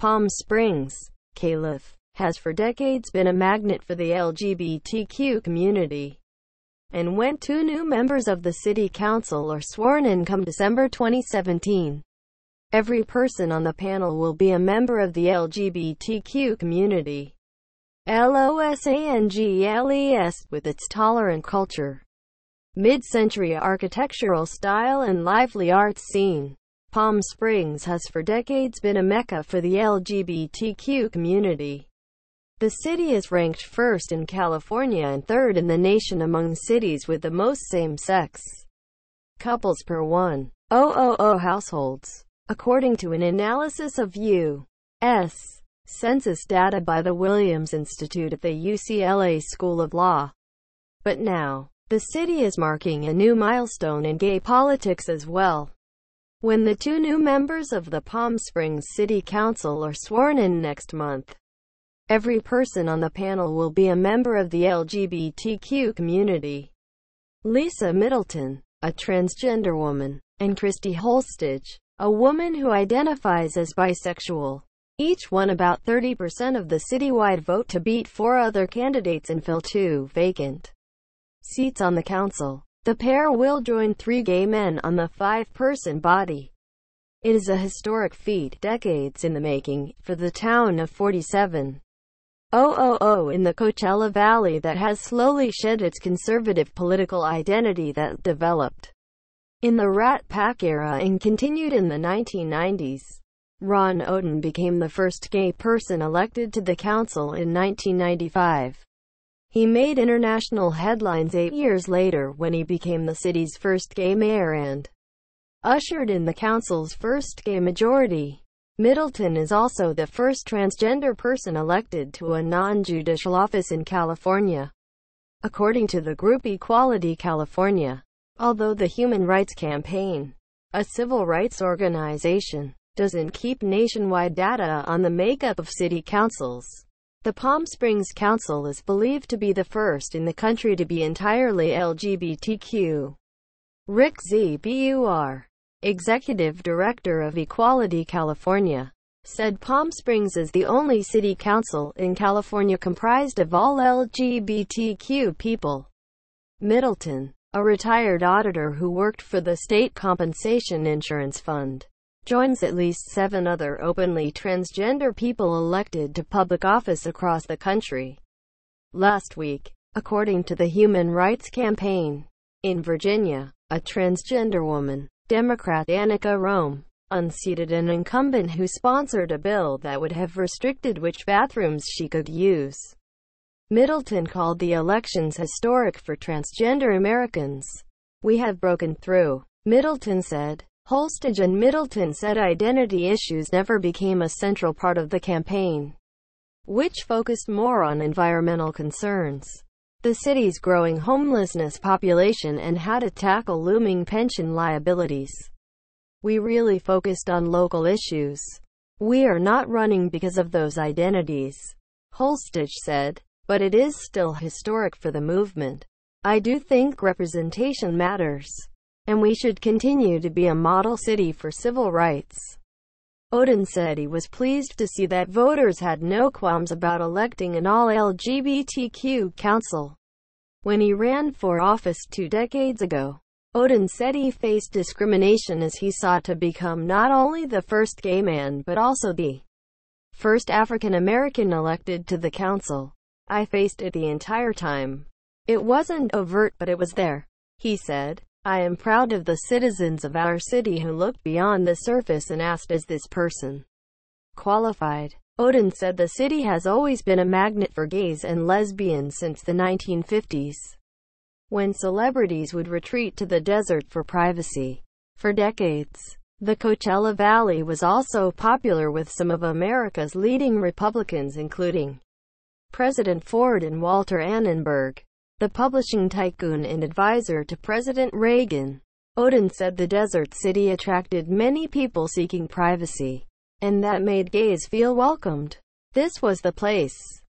Palm Springs, Calif, has for decades been a magnet for the LGBTQ community. And when two new members of the city council are sworn in come December 2017, every person on the panel will be a member of the LGBTQ community. LOSANGELES, with its tolerant culture, mid-century architectural style and lively arts scene, Palm Springs has for decades been a mecca for the LGBTQ community. The city is ranked first in California and third in the nation among cities with the most same-sex couples per 1,000 households, according to an analysis of U.S. Census data by the Williams Institute at the UCLA School of Law. But now, the city is marking a new milestone in gay politics as well. When the two new members of the Palm Springs City Council are sworn in next month, every person on the panel will be a member of the LGBTQ community. Lisa Middleton, a transgender woman, and Christy Holstage, a woman who identifies as bisexual, each won about 30% of the citywide vote to beat four other candidates and fill two vacant seats on the council. The pair will join three gay men on the five-person body. It is a historic feat, decades in the making, for the town of 47,000 in the Coachella Valley that has slowly shed its conservative political identity that developed in the Rat Pack era and continued in the 1990s. Ron Oden became the first gay person elected to the council in 1995. He made international headlines 8 years later when he became the city's first gay mayor and ushered in the council's first gay majority. Middleton is also the first transgender person elected to a non-judicial office in California, according to the group Equality California. Although the Human Rights Campaign, a civil rights organization, doesn't keep nationwide data on the makeup of city councils, the Palm Springs Council is believed to be the first in the country to be entirely LGBTQ. Rick Zbur, executive director of Equality California, said Palm Springs is the only city council in California comprised of all LGBTQ people. Middleton, a retired auditor who worked for the State Compensation Insurance Fund, joins at least 7 other openly transgender people elected to public office across the country. Last week, according to the Human Rights Campaign, in Virginia, a transgender woman, Democrat Annika Rome, unseated an incumbent who sponsored a bill that would have restricted which bathrooms she could use. Middleton called the elections historic for transgender Americans. "We have broken through," Middleton said. Holstage and Middleton said identity issues never became a central part of the campaign, which focused more on environmental concerns, the city's growing homelessness population, and how to tackle looming pension liabilities. "We really focused on local issues. We are not running because of those identities," Holstage said. "But it is still historic for the movement. I do think representation matters, and we should continue to be a model city for civil rights." Oden said he was pleased to see that voters had no qualms about electing an all-LGBTQ council. When he ran for office 2 decades ago, Oden said he faced discrimination as he sought to become not only the first gay man but also the first African American elected to the council. "I faced it the entire time. It wasn't overt, but it was there," he said. "I am proud of the citizens of our city who looked beyond the surface and asked, is this person qualified?" Oden said the city has always been a magnet for gays and lesbians since the 1950s, when celebrities would retreat to the desert for privacy. For decades, the Coachella Valley was also popular with some of America's leading Republicans, including President Ford and Walter Annenberg, the publishing tycoon and advisor to President Reagan. Oden said the desert city attracted many people seeking privacy, and that made gays feel welcomed. This was the place.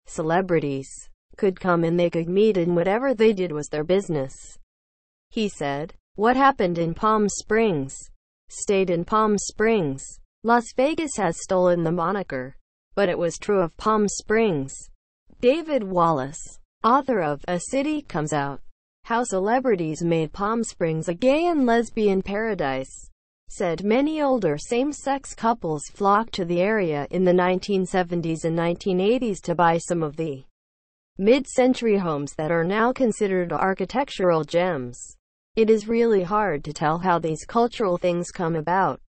Celebrities could come and they could meet, and whatever they did was their business. He said, "What happened in Palm Springs stayed in Palm Springs. Las Vegas has stolen the moniker, but it was true of Palm Springs. David Wallace, author of A City Comes Out: How Celebrities Made Palm Springs a Gay and Lesbian Paradise, said many older same-sex couples flocked to the area in the 1970s and 1980s to buy some of the mid-century homes that are now considered architectural gems. It is really hard to tell how these cultural things come about.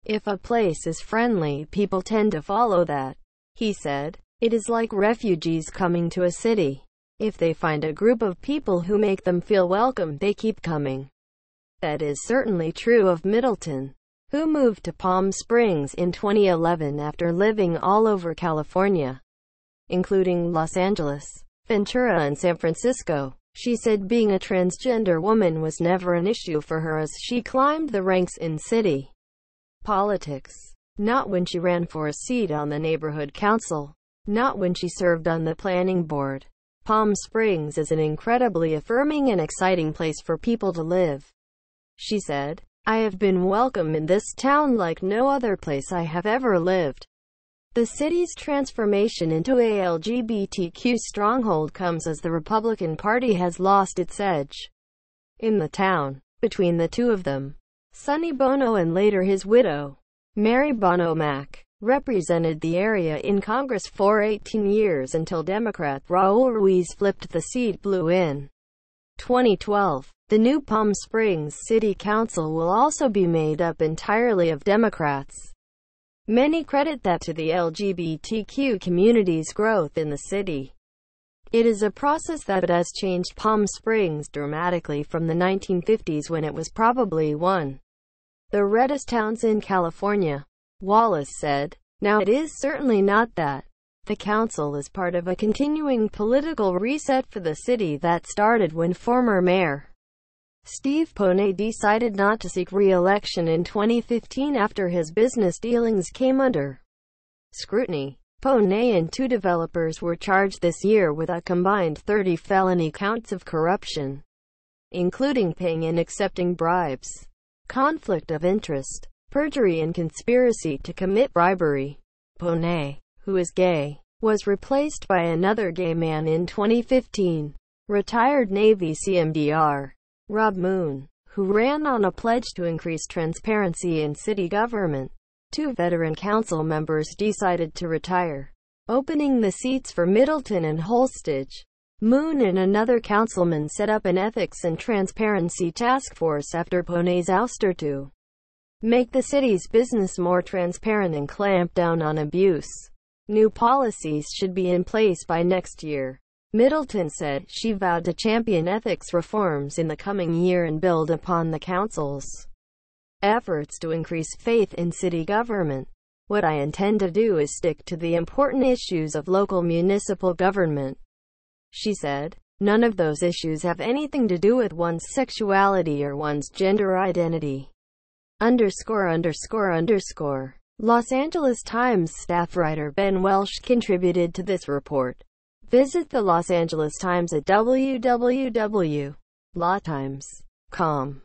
If a place is friendly, people tend to follow that, he said. It is like refugees coming to a city. If they find a group of people who make them feel welcome, they keep coming. That is certainly true of Middleton, who moved to Palm Springs in 2011 after living all over California, including Los Angeles, Ventura, and San Francisco. She said being a transgender woman was never an issue for her as she climbed the ranks in city politics. Not when she ran for a seat on the neighborhood council. Not when she served on the planning board. Palm Springs is an incredibly affirming and exciting place for people to live, she said. I have been welcome in this town like no other place I have ever lived. The city's transformation into a LGBTQ stronghold comes as the Republican Party has lost its edge in the town. Between the two of them, Sonny Bono and later his widow, Mary Bono Mack, represented the area in Congress for 18 years until Democrat Raul Ruiz flipped the seat blue in 2012. The new Palm Springs City Council will also be made up entirely of Democrats. Many credit that to the LGBTQ community's growth in the city. It is a process that has changed Palm Springs dramatically from the 1950s when it was probably one the reddest towns in California, Wallace said. Now it is certainly not that. The council is part of a continuing political reset for the city that started when former Mayor Steve Pone decided not to seek re-election in 2015 after his business dealings came under scrutiny. Pone and two developers were charged this year with a combined 30 felony counts of corruption, including paying and accepting bribes, conflict of interest, perjury, and conspiracy to commit bribery. Pone, who is gay, was replaced by another gay man in 2015, retired Navy CMDR Rob Moon, who ran on a pledge to increase transparency in city government. Two veteran council members decided to retire, opening the seats for Middleton and Holstage. Moon and another councilman set up an ethics and transparency task force after Pone's ouster to make the city's business more transparent and clamp down on abuse. New policies should be in place by next year, Middleton said. She vowed to champion ethics reforms in the coming year and build upon the council's efforts to increase faith in city government. What I intend to do is stick to the important issues of local municipal government, she said. None of those issues have anything to do with one's sexuality or one's gender identity. Los Angeles Times staff writer Ben Welsh contributed to this report. Visit the Los Angeles Times at www.lawtimes.com.